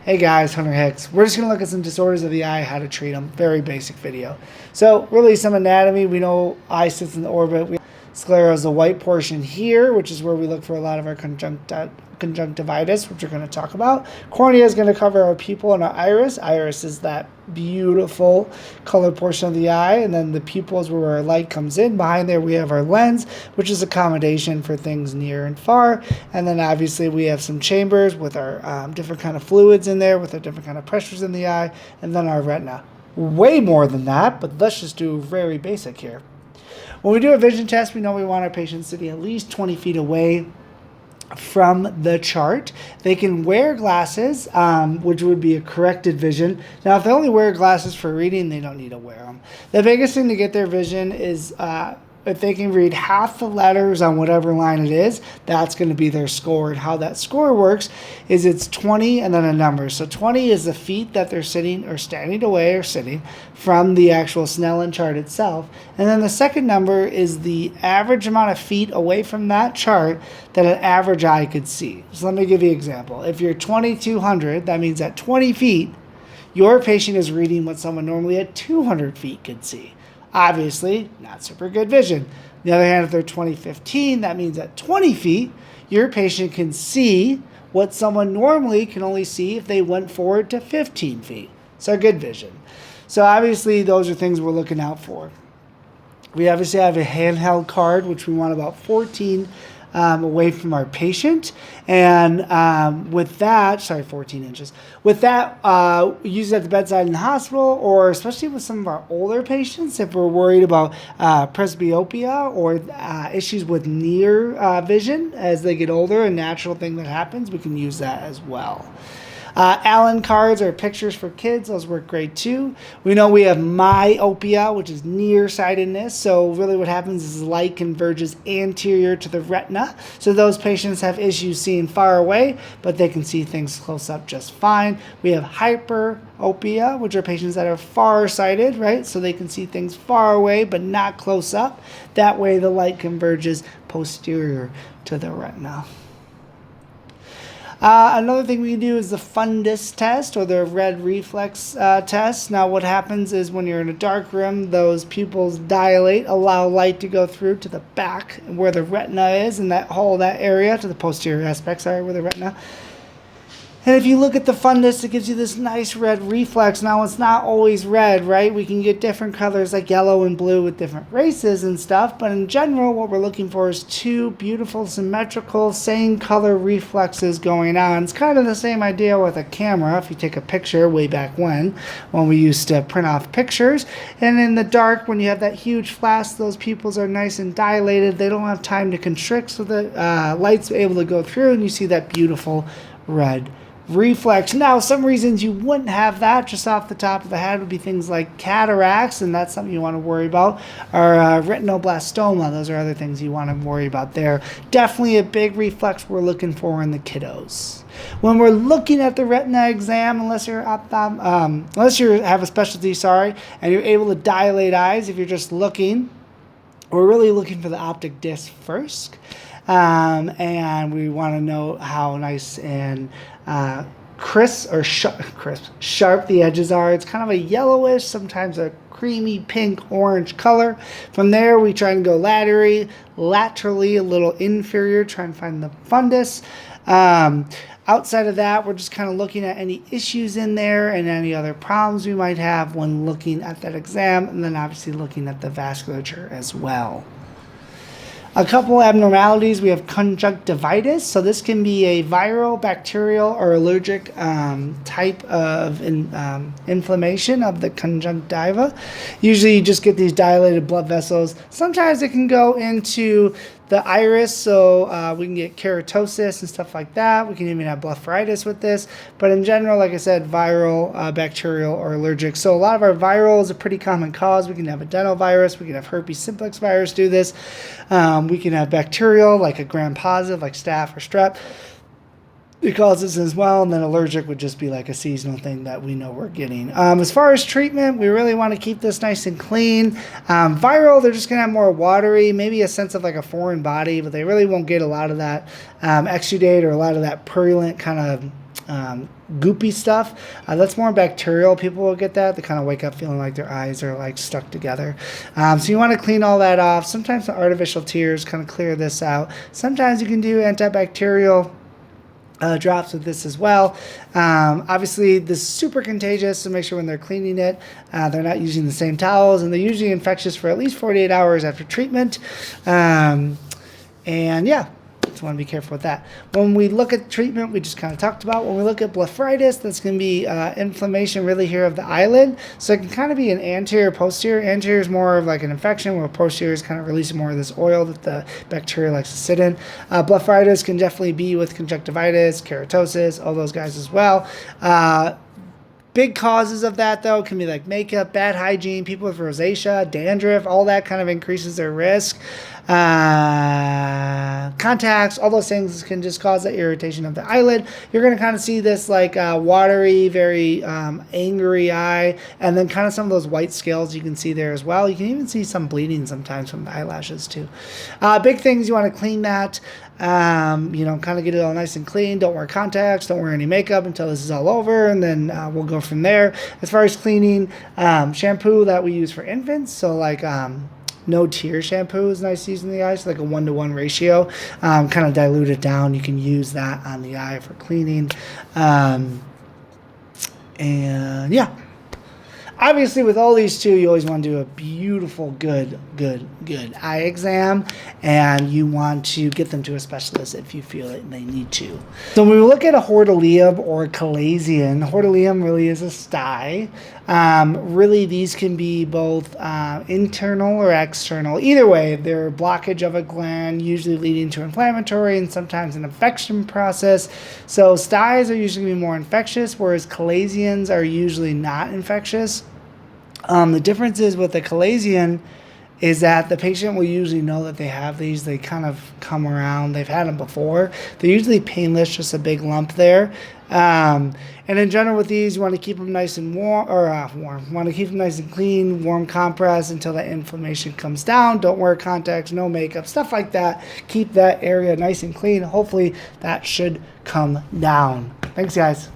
Hey guys, Hunter Hicks. We're just going to look at some disorders of the eye, how to treat them. Very basic video. So really some anatomy. We know eye sits in the orbit. We sclera is the white portion here, which is where we look for a lot of our conjunctivitis, which we're going to talk about. Cornea is going to cover our pupil and our iris. Iris is that beautiful colored portion of the eye, and then the pupil is where our light comes in. Behind there we have our lens, which is accommodation for things near and far, and then obviously we have some chambers with our different kind of fluids in there, with our different kind of pressures in the eye, and then our retina. Way more than that, but let's just do very basic here. When we do a vision test, we know we want our patient sitting at least 20 feet away from the chart. They can wear glasses, which would be a corrected vision. Now, if they only wear glasses for reading, they don't need to wear them. The biggest thing to get their vision is if they can read half the letters on whatever line it is, that's going to be their score. And how that score works is it's 20 and then a number. So 20 is the feet that they're sitting or standing away or sitting from the actual Snellen chart itself. And then the second number is the average amount of feet away from that chart that an average eye could see. So let me give you an example. If you're 2,200, that means at 20 feet, your patient is reading what someone normally at 200 feet could see. Obviously, not super good vision. On the other hand, if they're 2015, that means at 20 feet, your patient can see what someone normally can only see if they went forward to 15 feet. So good vision. So obviously, those are things we're looking out for. We obviously have a handheld card, which we want about 14 away from our patient. And with that, 14 inches. With that, use it at the bedside in the hospital, or especially with some of our older patients, if we're worried about presbyopia or issues with near vision as they get older, a natural thing that happens, we can use that as well. Allen cards are pictures for kids. Those work great too. We know we have myopia, which is nearsightedness. So really what happens is light converges anterior to the retina. So those patients have issues seeing far away, but they can see things close up just fine. We have hyperopia, which are patients that are farsighted, right? So they can see things far away, but not close up. That way the light converges posterior to the retina. Another thing we can do is the fundus test, or the red reflex test. Now what happens is when you're in a dark room, those pupils dilate, allow light to go through to the back where the retina is, and that area, to the posterior aspect, where the retina. And if you look at the fundus, it gives you this nice red reflex. Now, it's not always red, right? We can get different colors like yellow and blue with different races and stuff. But in general, what we're looking for is two beautiful, symmetrical, same color reflexes going on. It's kind of the same idea with a camera. If you take a picture way back when we used to print off pictures. And in the dark, when you have that huge flash, those pupils are nice and dilated. They don't have time to constrict, so the light's able to go through, and you see that beautiful red reflex. Now, some reasons you wouldn't have that just off the top of the head would be things like cataracts, and that's something you want to worry about, or retinoblastoma. Those are other things you want to worry about there. Definitely a big reflex we're looking for in the kiddos. When we're looking at the retina exam, unless you have a specialty, and you're able to dilate eyes, if you're just looking, we're really looking for the optic disc first. And we want to know how nice and sharp the edges are. It's kind of a yellowish, sometimes a creamy pink orange color. From there, we try and go laterally, a little inferior, try and find the fundus. Outside of that, we're just kind of looking at any issues in there and any other problems we might have when looking at that exam, and then obviously looking at the vasculature as well. A couple abnormalities, we have conjunctivitis. So this can be a viral, bacterial, or allergic type of inflammation of the conjunctiva. Usually you just get these dilated blood vessels. Sometimes it can go into the iris, so we can get keratosis and stuff like that. We can even have blepharitis with this. But in general, like I said, viral, bacterial, or allergic. So a lot of our viral is a pretty common cause. We can have adenovirus. We can have herpes simplex virus do this. We can have bacterial, like a gram-positive, like staph or strep. it causes as well, and then allergic would just be like a seasonal thing that we know we're getting. As far as treatment, we really want to keep this nice and clean. Viral, they're just going to have more watery, maybe a sense of like a foreign body, but they really won't get a lot of that exudate or a lot of that purulent kind of goopy stuff. That's more bacterial. People will get that. They kind of wake up feeling like their eyes are like stuck together. So you want to clean all that off. Sometimes the artificial tears kind of clear this out. Sometimes you can do antibacterial drops with this as well. Obviously, this is super contagious, so make sure when they're cleaning it, they're not using the same towels, and they're usually infectious for at least 48 hours after treatment. And yeah, just want to be careful with that. When we look at treatment, we just kind of talked about. When we look at blepharitis, that's going to be inflammation really here of the eyelid. So it can kind of be an anterior, posterior. Anterior is more of like an infection, where posterior is kind of releasing more of this oil that the bacteria likes to sit in. Blepharitis can definitely be with conjunctivitis, keratosis, all those guys as well. Big causes of that, though, can be like makeup, bad hygiene, people with rosacea, dandruff, all that kind of increases their risk. Contacts, all those things can just cause that irritation of the eyelid. You're going to kind of see this like watery, very angry eye, and then kind of some of those white scales you can see there as well. You can even see some bleeding sometimes from the eyelashes too. Big things, you want to clean that. You know, kind of get it all nice and clean. Don't wear contacts, don't wear any makeup until this is all over, and then we'll go from there. As far as cleaning, shampoo that we use for infants, so like no tear shampoo is nice using the eye, so like a 1-to-1 ratio, kind of dilute it down. You can use that on the eye for cleaning. And yeah, obviously with all these too, you always want to do a beautiful, good eye exam, and you want to get them to a specialist if you feel that they need to. So when we look at a Hordeolum or a Chalazion, Hordeolum really is a Stye. Really, these can be both internal or external. Either way, they're blockage of a gland, usually leading to inflammatory and sometimes an infection process. So Styes are usually going to be more infectious, whereas Chalazions are usually not infectious. The difference is with the Chalazion is that the patient will usually know that they have these. They kind of come around. They've had them before. They're usually painless, just a big lump there. And in general with these, you want to keep them nice and warm. You want to keep them nice and clean, warm compress until that inflammation comes down. Don't wear contacts, no makeup, stuff like that. Keep that area nice and clean. Hopefully that should come down. Thanks, guys.